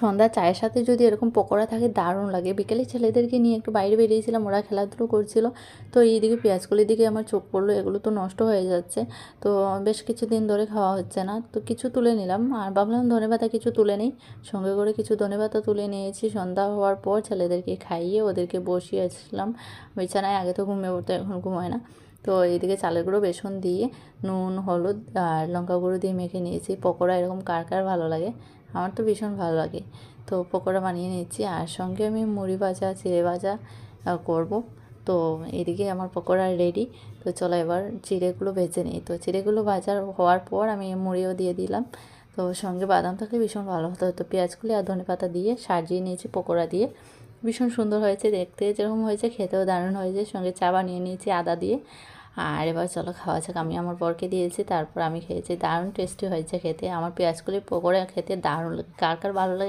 সন্ধ্যা চায়ের সাথে যদি এরকম পকোড়া থাকে দারুণ লাগে। বিকেলে ছেলেদেরকে নিয়ে একটু বাইরে বেরিয়েছিলাম, ওরা খেলাধুলো করছিল। তো এইদিকে পেঁয়াজকলির দিকে আমার চোখ পড়লো, এগুলো তো নষ্ট হয়ে যাচ্ছে। তো বেশ কিছুদিন ধরে খাওয়া হচ্ছে না, তো কিছু তুলে নিলাম আর ভাবলাম ধনেপাতা কিছু তুলে নিই। সঙ্গে করে কিছু ধনেপাতা তুলে নিয়েছি। সন্ধ্যা হওয়ার পর ছেলেদেরকে খাইয়ে ওদেরকে বসিয়েছিলাম বিছানায়। আগে তো ঘুমিয়ে পড়তো, এখন ঘুমায় না। তো এইদিকে চালের গুঁড়ো বেসন দিয়ে নুন হলুদ আর লঙ্কা গুঁড়ো দিয়ে মেখে নিয়েছি। পকোড়া এরকম কার কার ভালো লাগে? আমার তো ভীষণ ভালো লাগে। তো পকোড়া বানিয়ে নিচ্ছি আর সঙ্গে আমি মুড়ি ভাজা চিড়ে ভাজা করব। তো এদিকে আমার পকোড়া রেডি। তো চলো এবার চিড়েগুলো ভেজে নিই। তো চিড়েগুলো ভাজা হওয়ার পর আমি মুড়িও দিয়ে দিলাম। তো সঙ্গে বাদাম থাকলে ভীষণ ভালো হতো। তো পেঁয়াজগুলি আর ধনেপাতা দিয়ে সাজিয়ে নিয়েছি পকোড়া দিয়ে। ভীষণ সুন্দর হয়েছে দেখতে, যেরকম হয়েছে খেতেও দারুণ হয়েছে। সঙ্গে চা বানিয়ে নিয়েছি আদা দিয়ে। আর এবার চলো খাওয়া যাক। আমি আমার বরকে দিয়েছি, তারপর আমি খেয়েছি। দারুণ টেস্টি হয়েছে খেতে। আমার পেঁয়াজকলির পকোড়া খেতে দারুণ লাগে। কার কার ভালো লাগে